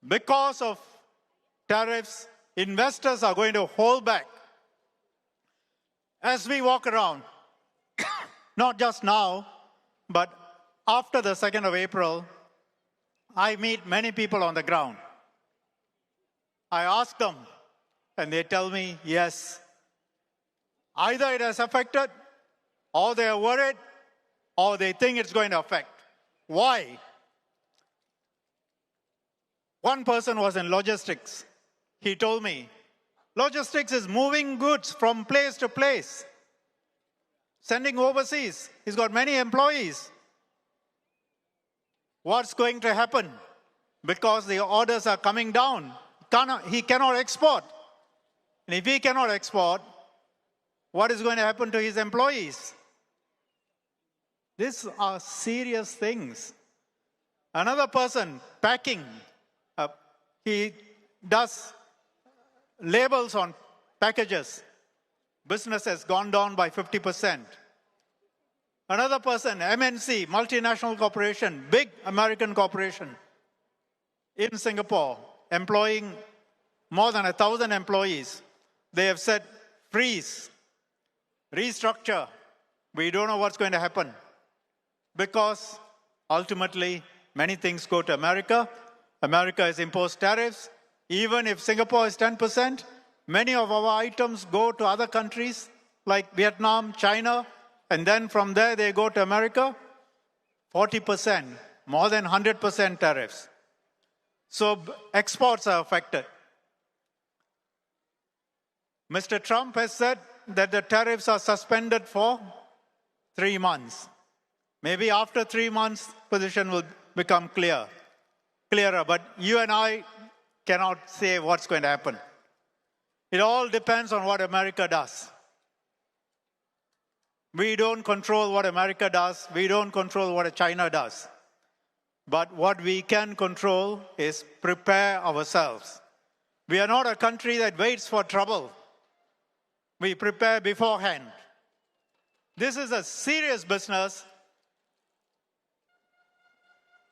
Because of tariffs, investors are going to hold back. As we walk around, not just now, but after the 2nd of April, I meet many people on the ground. I ask them, and they tell me, yes, either it has affected, or they are worried, or they think it's going to affect. Why? One person was in logistics. He told me, logistics is moving goods from place to place, sending overseas. He's got many employees. What's going to happen? Because the orders are coming down. He cannot export. And if he cannot export, what is going to happen to his employees? These are serious things. Another person, packing. He does labels on packages. Business has gone down by 50%. Another person, MNC, multinational corporation, big American corporation in Singapore, employing more than 1,000 employees. They have said, freeze, restructure. We don't know what's going to happen. Because ultimately, many things go to America. America has imposed tariffs. Even if Singapore is 10%, many of our items go to other countries like Vietnam, China, and then from there they go to America. 40%, more than 100% tariffs. So exports are affected. Mr. Trump has said that the tariffs are suspended for 3 months. Maybe after 3 months, position will become clearer. But you and I cannot say what's going to happen. It all depends on what America does. We don't control what America does. We don't control what China does. But what we can control is prepare ourselves. We are not a country that waits for trouble. We prepare beforehand. This is a serious business.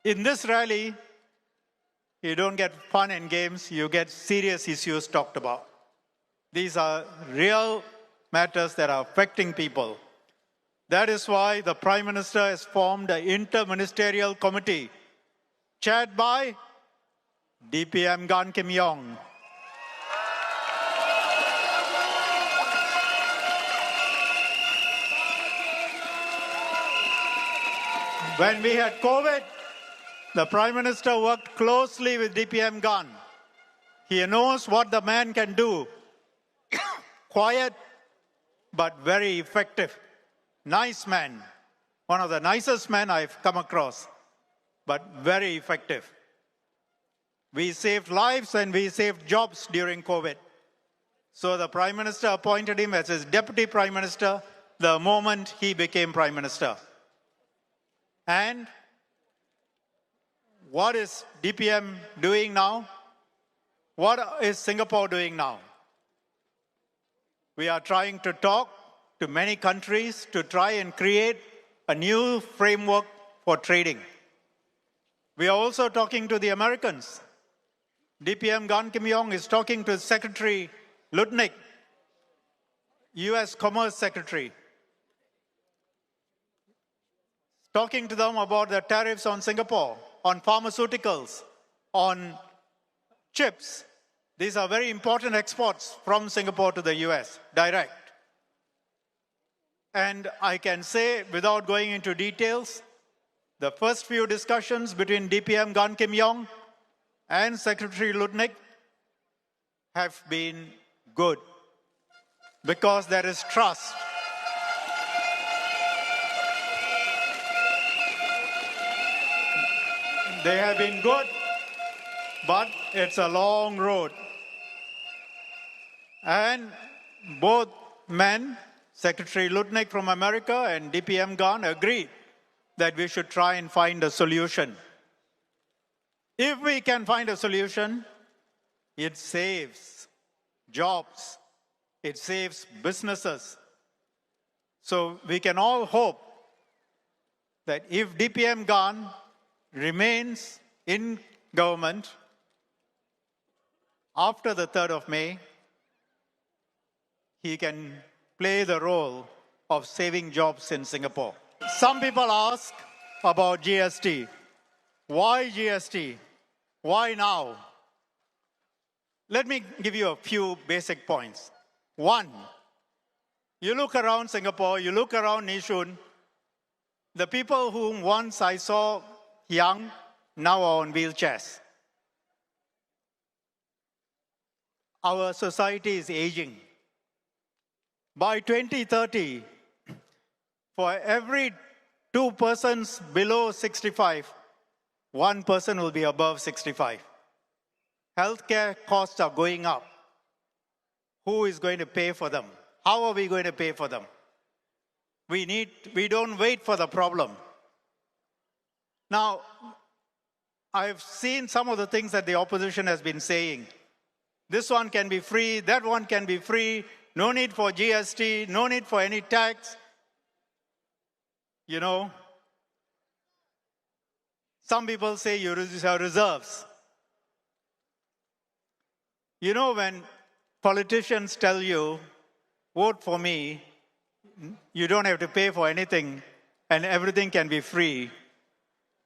In this rally, you don't get fun and games, you get serious issues talked about. These are real matters that are affecting people. That is why the Prime Minister has formed an inter-ministerial committee chaired by DPM Gan Kim Yong. When we had COVID, the Prime Minister worked closely with DPM Gan. He knows what the man can do. Quiet, but very effective. Nice man. One of the nicest men I've come across, but very effective. We saved lives and we saved jobs during COVID. So the Prime Minister appointed him as his Deputy Prime Minister the moment he became Prime Minister. And what is DPM doing now? What is Singapore doing now? We are trying to talk to many countries to try and create a new framework for trading. We are also talking to the Americans. DPM Gan Kim Yong is talking to Secretary Lutnick, US Commerce Secretary, talking to them about the tariffs on Singapore, on pharmaceuticals, on chips. These are very important exports from Singapore to the US, direct. And I can say, without going into details, the first few discussions between DPM Gan Kim Yong and Secretary Lutnick have been good because there is trust. They have been good, but it's a long road. And both men, Secretary Lutnick from America and DPM Gan, agreed that we should try and find a solution. If we can find a solution, it saves jobs, it saves businesses. So we can all hope that if DPM Gan remains in government, after the 3rd of May, he can play the role of saving jobs in Singapore. Some people ask about GST. Why GST? Why now? Let me give you a few basic points. One, you look around Singapore, you look around Nee Soon, the people whom once I saw young, now are on wheelchairs. Our society is aging. By 2030, for every 2 persons below 65, 1 person will be above 65. Healthcare costs are going up. Who is going to pay for them? How are we going to pay for them? We don't wait for the problem. Now, I've seen some of the things that the opposition has been saying. This one can be free, that one can be free, no need for GST, no need for any tax. You know, some people say you use your reserves. You know, when politicians tell you, vote for me, you don't have to pay for anything and everything can be free,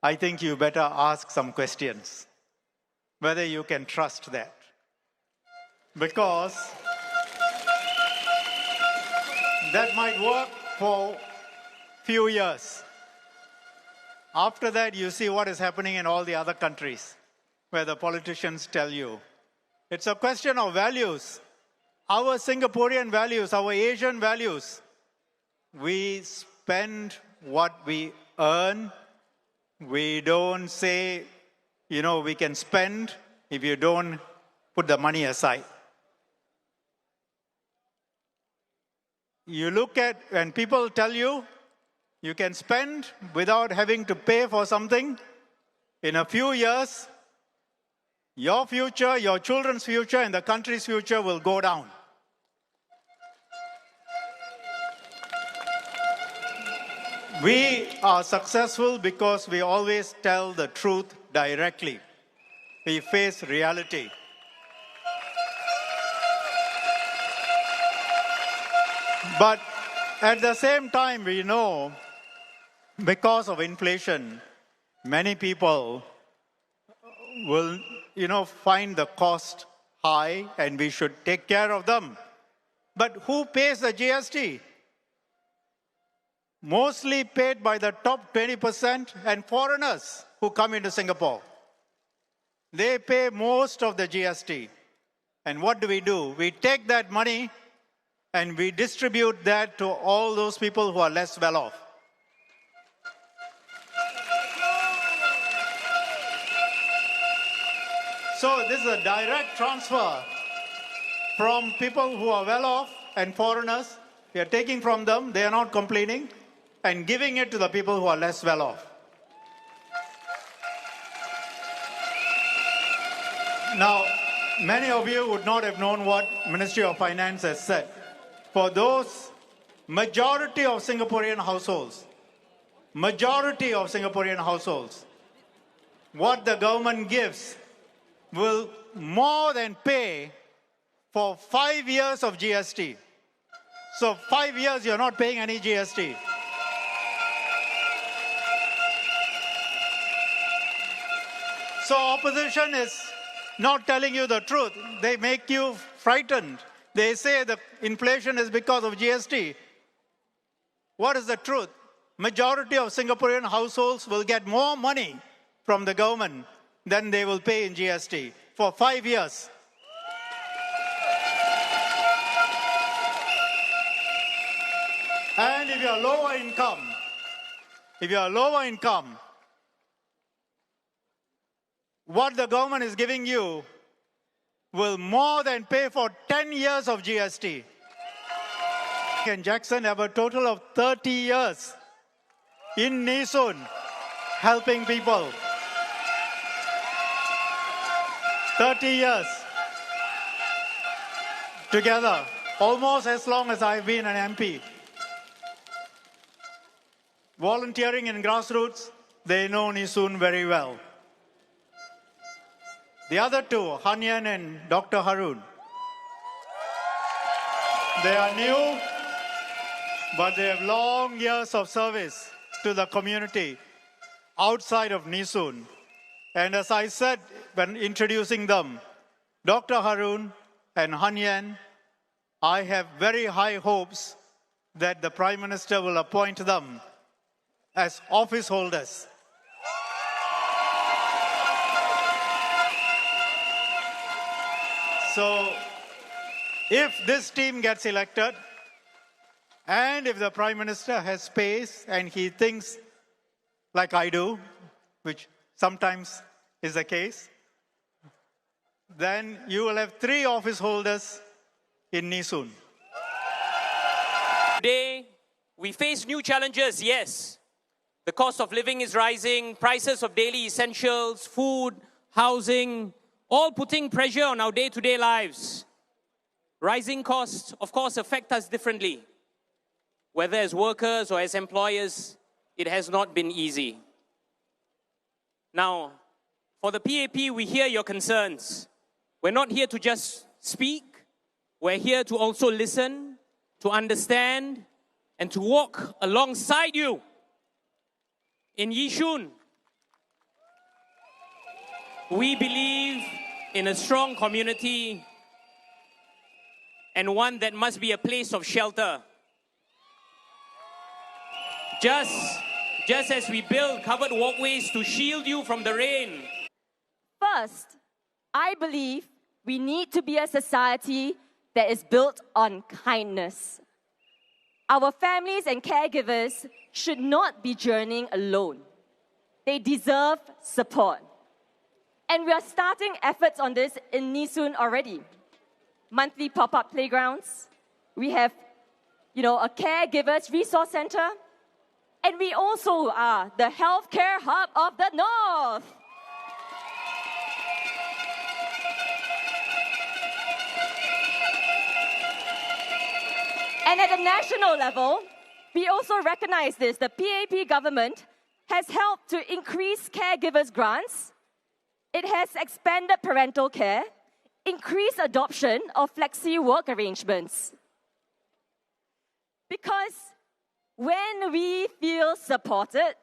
I think you better ask some questions, whether you can trust that. Because that might work for a few years. After that, you see what is happening in all the other countries where the politicians tell you. It's a question of values. Our Singaporean values, our Asian values. We spend what we earn. We don't say, you know, we can spend if you don't put the money aside. You look at when people tell you, you can spend without having to pay for something. In a few years, your future, your children's future, and the country's future will go down. We are successful because we always tell the truth directly. We face reality. But at the same time, we know because of inflation, many people will, find the cost high and we should take care of them. But who pays the GST? Mostly paid by the top 20% and foreigners who come into Singapore. They pay most of the GST. And what do? We take that money and we distribute that to all those people who are less well off. So this is a direct transfer from people who are well off and foreigners. We are taking from them, they are not complaining, and giving it to the people who are less well off. Now, many of you would not have known what Ministry of Finance has said. For those majority of Singaporean households, what the government gives will more than pay for 5 years of GST. So 5 years you're not paying any GST. So opposition is not telling you the truth. They make you frightened. They say the inflation is because of GST. What is the truth? Majority of Singaporean households will get more money from the government than they will pay in GST for 5 years. And if you're lower income, what the government is giving you will more than pay for 10 years of GST. And Jackson have a total of 30 years in Nee Soon helping people. 30 years together, almost as long as I've been an MP. Volunteering in grassroots, they know Nee Soon very well. The other two, Hanyan and Dr. Harun, they are new, but they have long years of service to the community outside of Nee Soon. And as I said when introducing them, Dr. Harun and Hanyan, I have very high hopes that the Prime Minister will appoint them as office holders. So, if this team gets elected, and if the Prime Minister has space and he thinks like I do, which sometimes is the case, then you will have 3 office holders in Nee Soon. Today, we face new challenges, yes. The cost of living is rising, prices of daily essentials, food, housing, all putting pressure on our day-to-day lives. Rising costs, of course, affect us differently. Whether as workers or as employers, it has not been easy. Now, for the PAP, we hear your concerns. We're not here to just speak. We're here to also listen, to understand, and to walk alongside you. In Yishun, we believe in a strong community and one that must be a place of shelter. Just as we build covered walkways to shield you from the rain. First, I believe we need to be a society that is built on kindness. Our families and caregivers should not be journeying alone. They deserve support. And we are starting efforts on this in Nee Soon already. Monthly pop-up playgrounds. We have, a caregivers resource center. And we also are the healthcare hub of the North. And at the national level, we also recognize this. The PAP government has helped to increase caregivers grants. It has expanded parental care, increased adoption of flexi work arrangements. Because when we feel supported,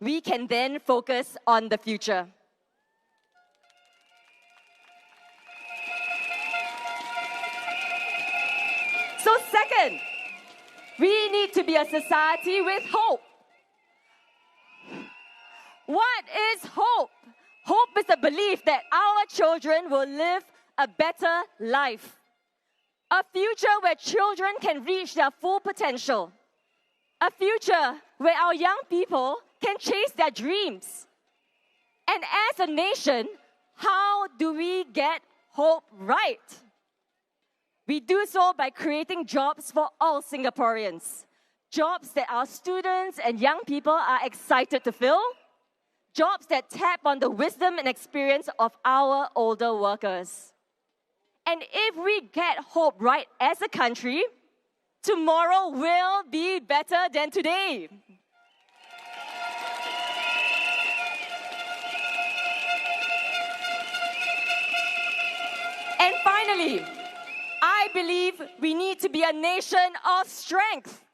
we can then focus on the future. So second, we need to be a society with hope. What is hope? Hope is the belief that our children will live a better life. A future where children can reach their full potential. A future where our young people can chase their dreams. And as a nation, how do we get hope right? We do so by creating jobs for all Singaporeans. Jobs that our students and young people are excited to fill. Jobs that tap on the wisdom and experience of our older workers. And if we get hope right as a country, tomorrow will be better than today. And finally, I believe we need to be a nation of strength.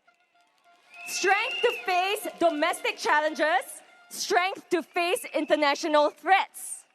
Strength to face domestic challenges, strength to face international threats.